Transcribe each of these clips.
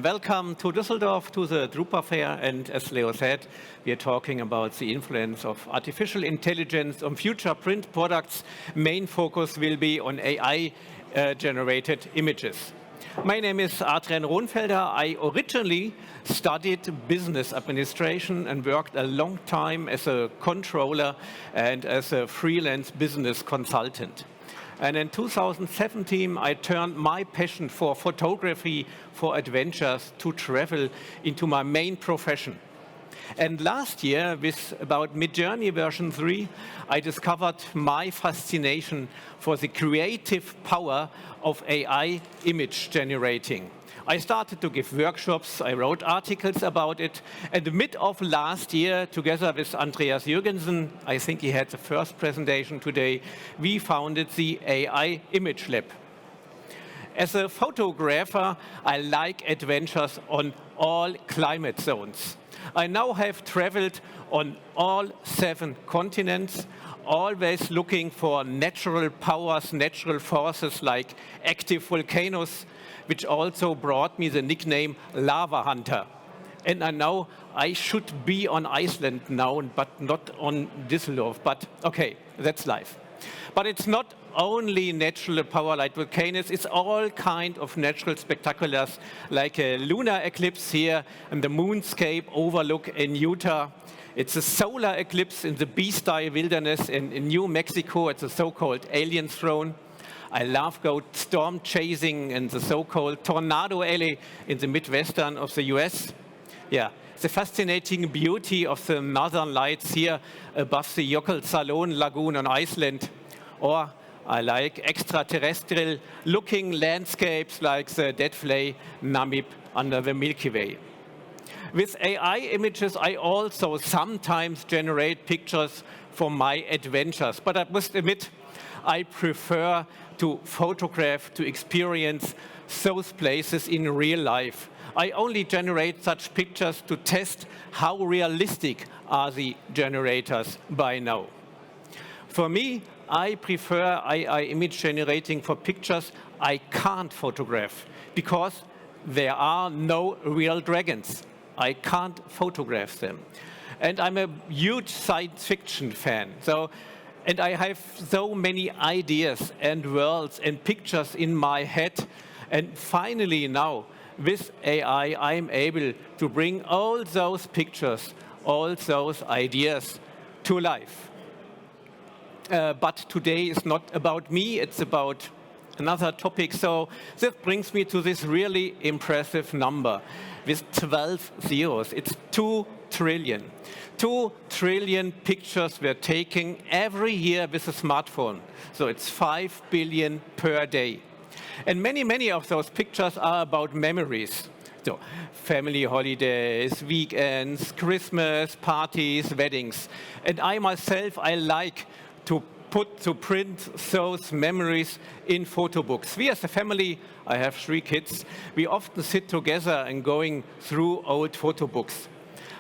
Welcome to Düsseldorf, to the drupa fair, and as Leo said, we are talking about the influence of artificial intelligence on future print products. Main focus will be on AI-generated images. My name is Adrian Rohnfelder. I originally studied business administration and worked a long time as a controller and as a freelance business consultant. And in 2017, I turned my passion for photography, for adventures, to travel into my main profession. And last year, with about Midjourney version 3, I discovered my fascination for the creative power of AI image generating. I started to give workshops, I wrote articles about it, and mid of last year, together with Andreas Jürgensen, I think he had the first presentation today, we founded the AI Image Lab. As a photographer, I like adventures on all climate zones. I now have traveled on all 7 continents, always looking for natural powers, natural forces like active volcanoes, which also brought me the nickname Lava Hunter. And I know I should be on Iceland now, but not on Düsseldorf. But okay, that's life. But it's not only natural power like volcanoes, it's all kind of natural spectaculars, like a lunar eclipse here and the moonscape overlook in Utah. It's a solar eclipse in the Beasteye Wilderness in New Mexico. It's a so-called alien throne. I love go storm chasing in the so-called Tornado Alley in the Midwestern of the US. Yeah, the fascinating beauty of the northern lights here above the Jökulsárlón Lagoon on Iceland. Or I like extraterrestrial looking landscapes like the dead flay Namib under the Milky Way. With AI images, I also sometimes generate pictures for my adventures. But I must admit, I prefer to photograph, to experience those places in real life. I only generate such pictures to test how realistic are the generators by now. For me, I prefer AI image generating for pictures I can't photograph because there are no real dragons. I can't photograph them. And I'm a huge science fiction fan. And I have so many ideas and worlds and pictures in my head. And finally now, with AI, I'm able to bring all those pictures, all those ideas to life. But today is not about me, it's about another topic. So that brings me to this really impressive number with 12 zeros. It's 2 trillion. 2 trillion pictures we're taking every year with a smartphone. So it's 5 billion per day. And many of those pictures are about memories. So family holidays, weekends, Christmas, parties, weddings. And I myself, I like to print those memories in photo books. We as a family, I have 3 kids, we often sit together and going through old photo books.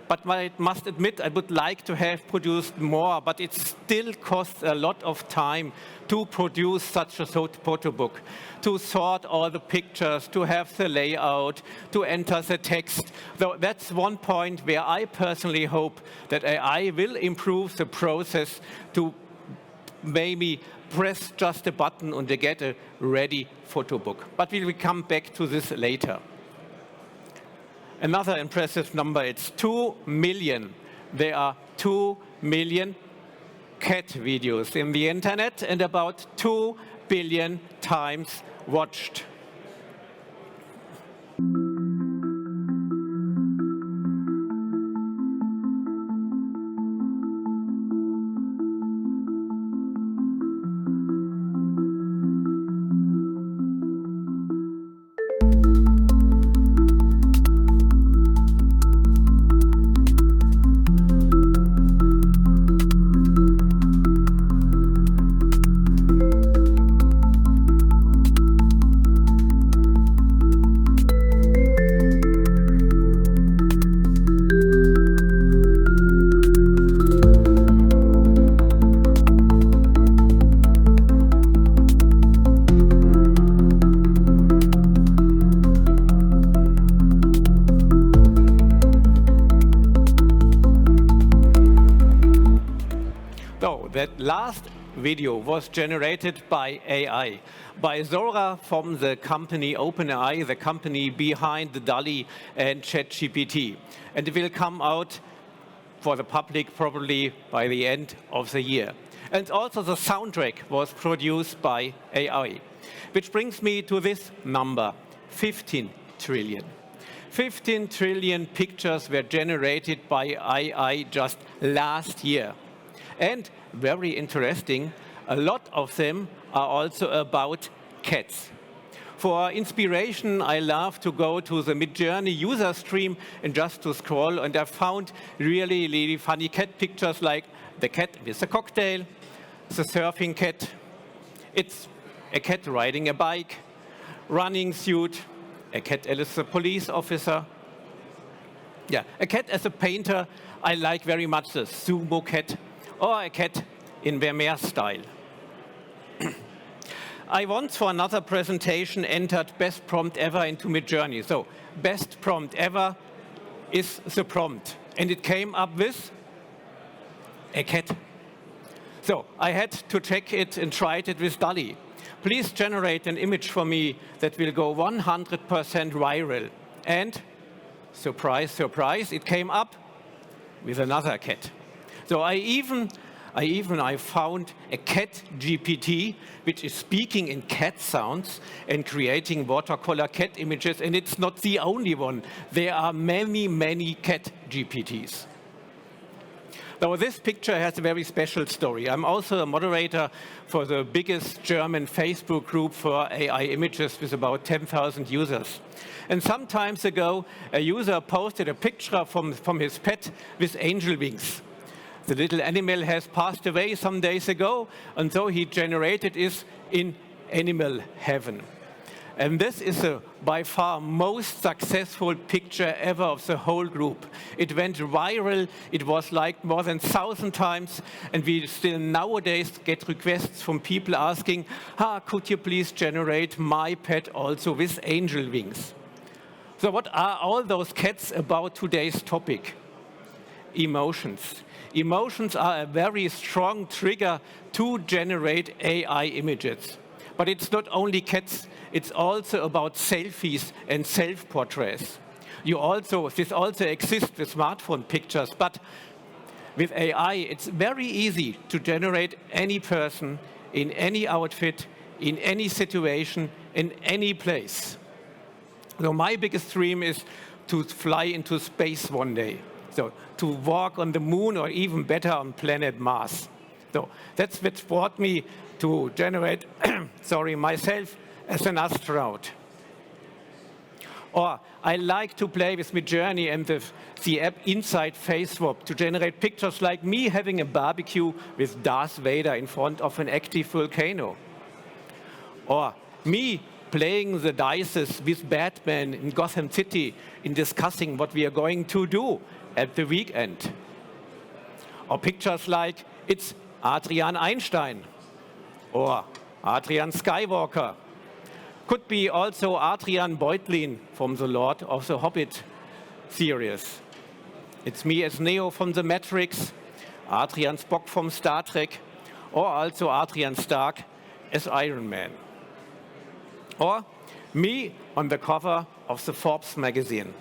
But I must admit, I would like to have produced more, but it still costs a lot of time to produce such a photo book, to sort all the pictures, to have the layout, to enter the text. So that's one point where I personally hope that AI will improve the process to maybe press just a button and they get a ready photo book. But we will come back to this later. Another impressive number, it's 2 million. There are 2 million cat videos in the internet and about 2 billion times watched. last video was generated by AI, by Zora from the company OpenAI, the company behind the DALL-E and ChatGPT. And it will come out for the public probably by the end of the year. And also the soundtrack was produced by AI, which brings me to this number, 15 trillion. 15 trillion pictures were generated by AI just last year. And very interesting, a lot of them are also about cats. For inspiration, I love to go to the Midjourney user stream and just to scroll, and I found really, really funny cat pictures like the cat with a cocktail, the surfing cat, it's a cat riding a bike, running suit, a cat as a police officer. Yeah, a cat as a painter, I like very much the sumo cat, or a cat in Vermeer style. I once, for another presentation, entered best prompt ever into Midjourney. So, best prompt ever is the prompt. And it came up with a cat. So, I had to check it and try it with DALL-E. Please generate an image for me that will go 100% viral. And, surprise, surprise, it came up with another cat. So I found a cat GPT, which is speaking in cat sounds and creating watercolor cat images, and it's not the only one. There are many, many cat GPTs. Now, this picture has a very special story. I'm also a moderator for the biggest German Facebook group for AI images with about 10,000 users. And some time ago, a user posted a picture from his pet with angel wings. The little animal has passed away some days ago, and so he generated it in animal heaven. And this is the by far most successful picture ever of the whole group. It went viral, it was liked more than 1,000 times, and we still nowadays get requests from people asking, could you please generate my pet also with angel wings? So what are all those cats about today's topic? Emotions. Emotions are a very strong trigger to generate AI images. But it's not only cats, it's also about selfies and self-portraits. This also exists with smartphone pictures, but with AI, it's very easy to generate any person in any outfit, in any situation, in any place. So my biggest dream is to fly into space one day. So to walk on the moon, or even better, on planet Mars. So that's what brought me to generate myself as an astronaut. Or I like to play with Midjourney and the app Inside Face Swap to generate pictures like me having a barbecue with Darth Vader in front of an active volcano. Or me playing the dice with Batman in Gotham City in discussing what we are going to do at the weekend. Or pictures like it's Adrian Einstein or Adrian Skywalker. Could be also Adrian Beutlin from the Lord of the Hobbit series. It's me as Neo from The Matrix, Adrian Spock from Star Trek, or also Adrian Stark as Iron Man. Or me on the cover of the Forbes magazine.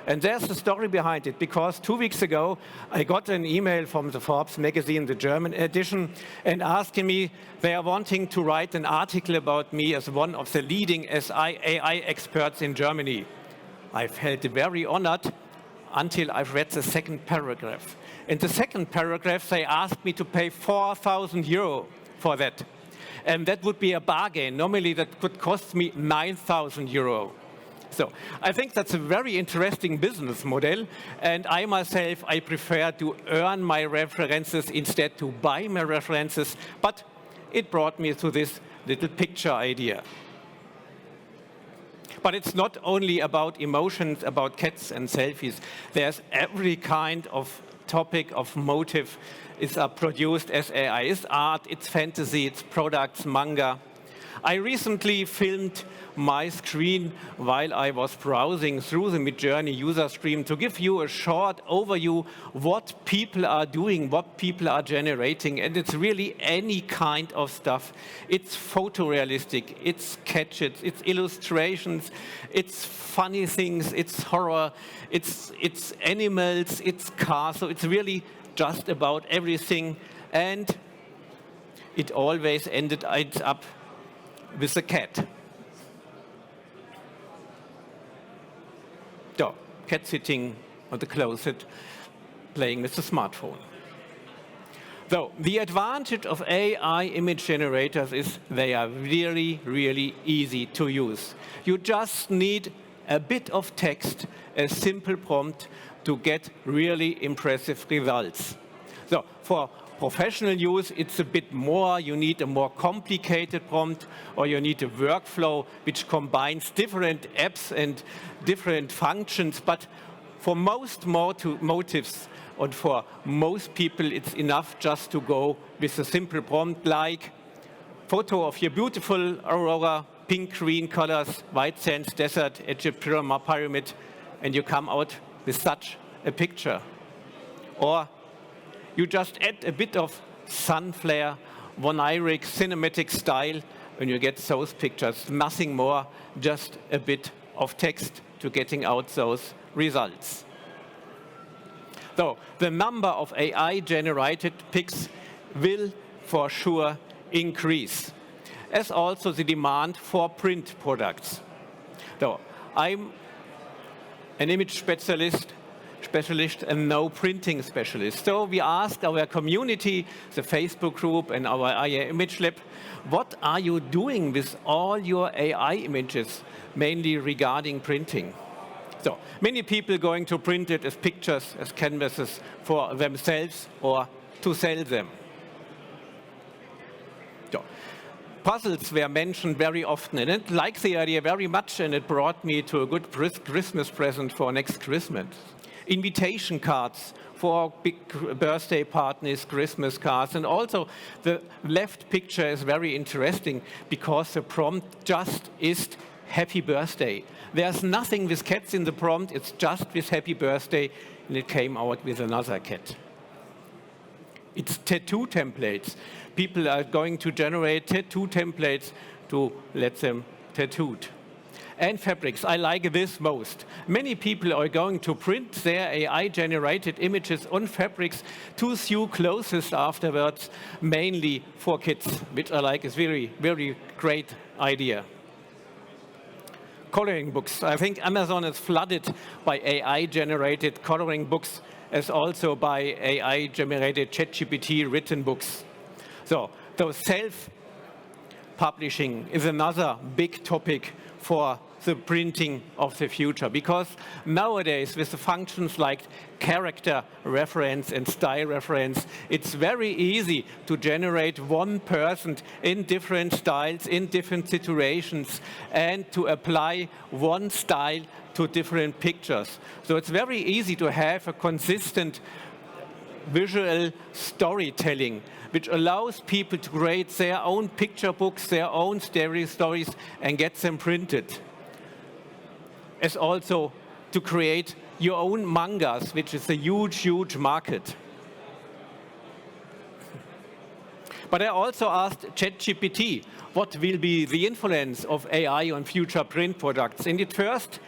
And there's the story behind it, because 2 weeks ago, I got an email from the Forbes magazine, the German edition, and asking me, they are wanting to write an article about me as one of the leading AI experts in Germany. I felt very honored until I've read the second paragraph. In the second paragraph, they asked me to pay 4,000 euro for that. And that would be a bargain. Normally, that could cost me 9,000 euro. So I think that's a very interesting business model, and I myself, I prefer to earn my references instead to buy my references, but it brought me to this little picture idea. But it's not only about emotions, about cats and selfies. There's every kind of topic of motive is produced as AI. It's art, it's fantasy, it's products, manga. I recently filmed my screen while I was browsing through the Midjourney user stream to give you a short overview what people are doing, what people are generating, and it's really any kind of stuff. It's photorealistic, it's sketches, it's illustrations, it's funny things, it's horror, it's animals, it's cars, so it's really just about everything, and it always ended up with a cat. So, cat sitting on the closet, playing with the smartphone. So, the advantage of AI image generators is they are really, really easy to use. You just need a bit of text, a simple prompt to get really impressive results. So, for professional use, it's a bit more. You need a more complicated prompt, or you need a workflow which combines different apps and different functions. But for most motives, and for most people, it's enough just to go with a simple prompt like photo of your beautiful aurora, pink, green colors, white sands, desert, Egypt, pyramid, and you come out with such a picture. Or you just add a bit of sun flare, oniric, cinematic style, and you get those pictures. Nothing more, just a bit of text to getting out those results. So the number of AI-generated pics will for sure increase, as also the demand for print products. So I'm an image specialist and no printing specialist. So we asked our community, the Facebook group and our AI Image Lab, what are you doing with all your AI images, mainly regarding printing? So many people going to print it as pictures, as canvases for themselves or to sell them. So, puzzles were mentioned very often, and I like the idea very much, and it brought me to a good Christmas present for next Christmas. Invitation cards for big birthday parties, Christmas cards, and also the left picture is very interesting because the prompt just is happy birthday. There's nothing with cats in the prompt, it's just with happy birthday, and it came out with another cat. It's tattoo templates. People are going to generate tattoo templates to let them tattooed. And fabrics, I like this most. Many people are going to print their AI-generated images on fabrics to sew clothes afterwards, mainly for kids, which I like is very, very great idea. Coloring books. I think Amazon is flooded by AI-generated coloring books, as also by AI-generated ChatGPT written books. So self-publishing is another big topic for the printing of the future, because nowadays with the functions like character reference and style reference, it's very easy to generate one person in different styles, in different situations, and to apply one style to different pictures. So it's very easy to have a consistent visual storytelling, which allows people to create their own picture books, their own stories, and get them printed. As also to create your own mangas, which is a huge, huge market. But I also asked ChatGPT, what will be the influence of AI on future print products? And it first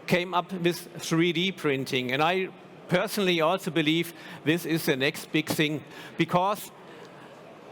came up with 3D printing. And I personally also believe this is the next big thing, because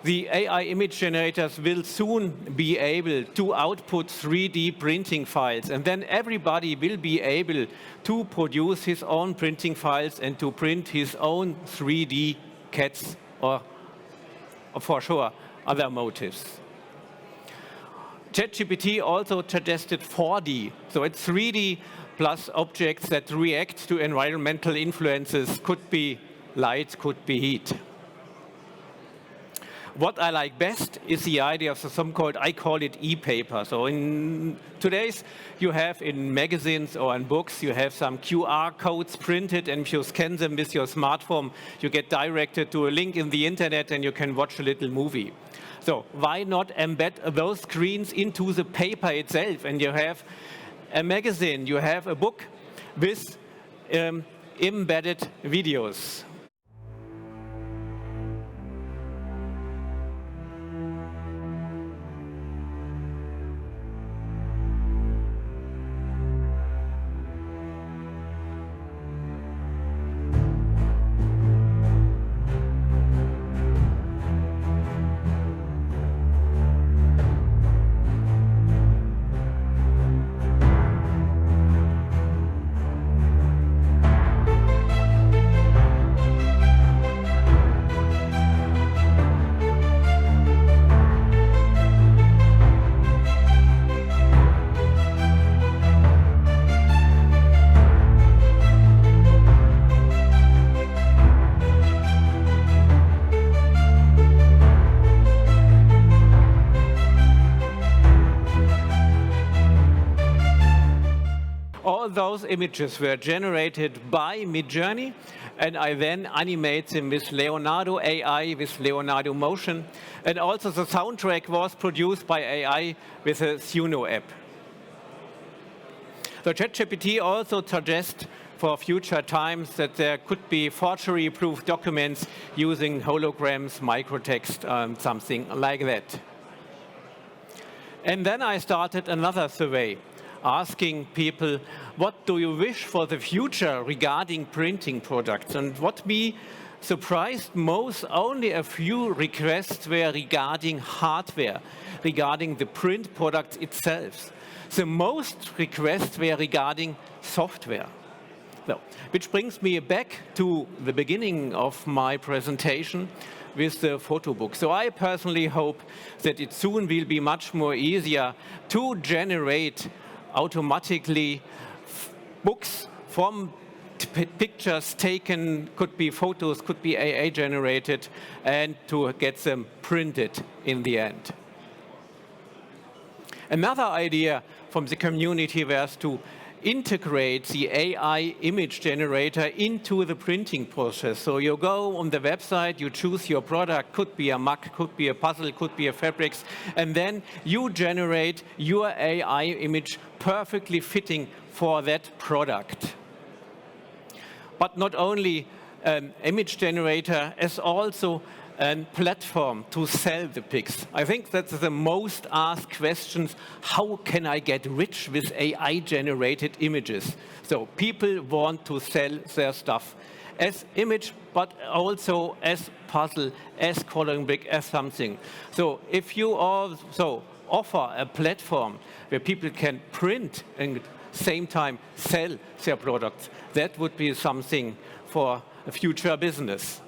the AI image generators will soon be able to output 3D printing files, and then everybody will be able to produce his own printing files and to print his own 3D cats or for sure other motifs. ChatGPT also suggested 4D, so it's 3D plus objects that react to environmental influences, could be light, could be heat. what I like best is the idea of some called, I call it e-paper. So in today's, you have in magazines or in books, you have some QR codes printed, and if you scan them with your smartphone, you get directed to a link in the internet and you can watch a little movie. So why not embed those screens into the paper itself? And you have a magazine, you have a book with embedded videos. All those images were generated by Midjourney, and I then animate them with Leonardo AI, with Leonardo Motion. And also the soundtrack was produced by AI with a Suno app. So ChatGPT also suggests for future times that there could be forgery-proof documents using holograms, microtext, something like that. And then I started another survey, asking people, what do you wish for the future regarding printing products? And what me surprised most, only a few requests were regarding hardware, regarding the print product itself. The most requests were regarding software. So, which brings me back to the beginning of my presentation with the photo book. So I personally hope that it soon will be much more easier to generate automatically books from pictures taken, could be photos, could be AI generated, and to get them printed in the end. Another idea from the community was to integrate the AI image generator into the printing process. So you go on the website, you choose your product, could be a mug, could be a puzzle, could be a fabrics, and then you generate your AI image perfectly fitting for that product. But not only an image generator, as also a platform to sell the pics. I think that's the most asked questions. How can I get rich with AI-generated images? So people want to sell their stuff as image, but also as puzzle, as coloring brick, as something. So if you also offer a platform where people can print and same time sell their products, that would be something for a future business.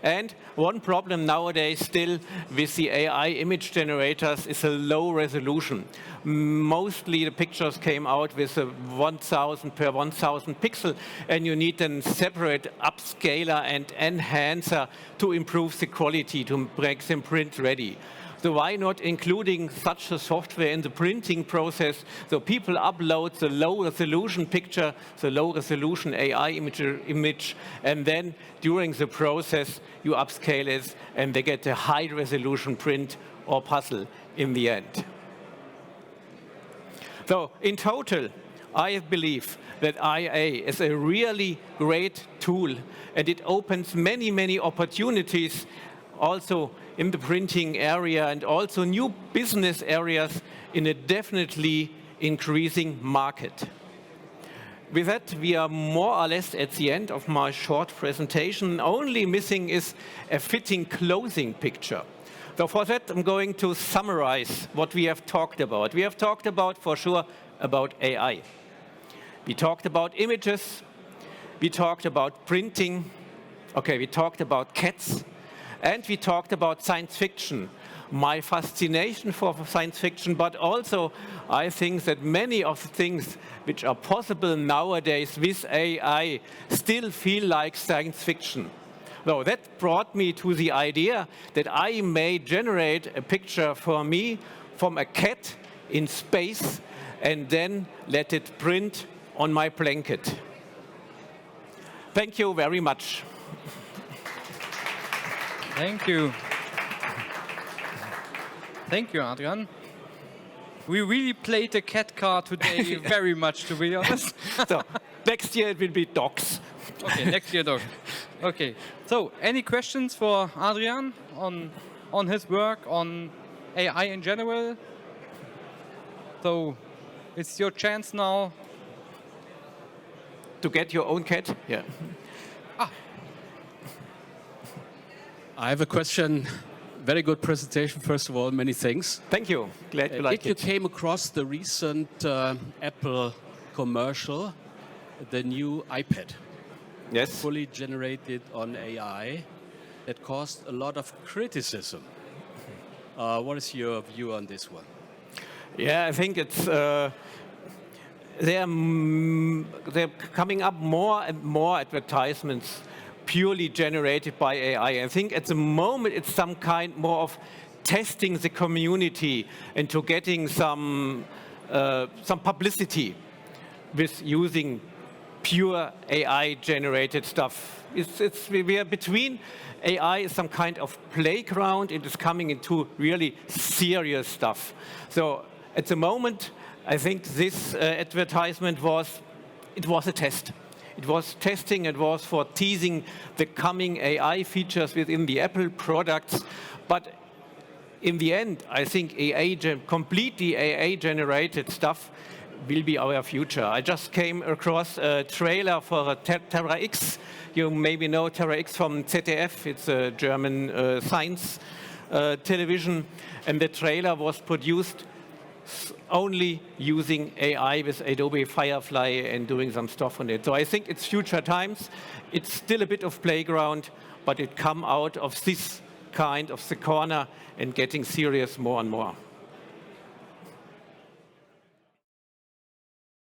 And one problem nowadays still with the AI image generators is a low resolution. Mostly the pictures came out with a 1000 per 1000 pixel, and you need a separate upscaler and enhancer to improve the quality, to make them print ready. So why not including such a software in the printing process so people upload the low resolution picture, the low resolution AI image, and then during the process you upscale it and they get a high resolution print or puzzle in the end. So in total, I believe that IA is a really great tool, and it opens many, many opportunities also in the printing area and also new business areas in a definitely increasing market. With that, we are more or less at the end of my short presentation. Only missing is a fitting closing picture. So for that, I'm going to summarize what we have talked about. We have talked about, for sure, about AI. We talked about images. We talked about printing. Okay, we talked about cats. And we talked about science fiction, my fascination for science fiction, but also I think that many of the things which are possible nowadays with AI still feel like science fiction. So that brought me to the idea that I may generate a picture for me from a cat in space and then let it print on my blanket. Thank you very much. Thank you. Thank you, Adrian. We really played the cat card today very much, to be honest. So next year it will be dogs. Okay, next year dog. Okay, so any questions for Adrian on his work, on AI in general? So it's your chance now. To get your own cat? Yeah. I have a question. Very good presentation, first of all, many thanks. Thank you. Glad you liked Did you it. came across the recent Apple commercial, the new iPad, Yes. fully generated on AI, that caused a lot of criticism? What is your view on this one? Yeah, I think it's they're coming up more and more advertisements purely generated by AI. I think at the moment it's some kind more of testing the community into getting some publicity with using pure AI-generated stuff. We are between AI is some kind of playground. It is coming into really serious stuff. So at the moment, I think this advertisement was a test. It was testing, it was for teasing the coming AI features within the Apple products. But in the end, I think completely AI-generated stuff will be our future. I just came across a trailer for Terra X. You maybe know Terra X from ZDF. It's a German science television. And the trailer was produced only using AI with Adobe Firefly and doing some stuff on it. So I think it's future times. It's still a bit of playground, but it come out of this kind of the corner and getting serious more and more.